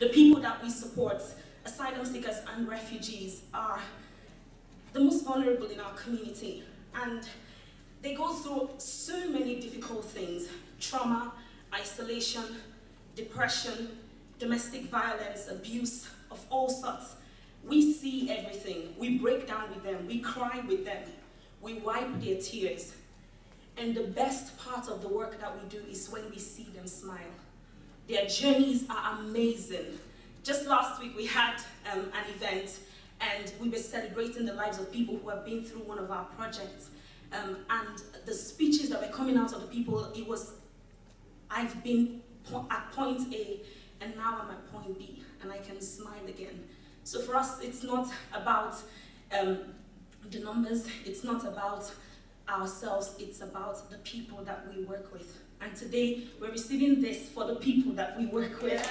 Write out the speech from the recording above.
The people that we support, asylum seekers and refugees, are the most vulnerable in our community. And they go through so many difficult things: trauma, isolation, depression, domestic violence, abuse of all sorts. We see everything. We break down with them. We cry with them. We wipe their tears. And the best part of the work that we do is when we see them smile. Their journeys are amazing. Just last week we had an event, and we were celebrating the lives of people who have been through one of our projects. And the speeches that were coming out of the people, it was, I've been at point A, and now I'm at point B, and I can smile again. So for us, it's not about the numbers, it's not about ourselves, it's about the people that we work with. And today, we're receiving this for the people that we work with.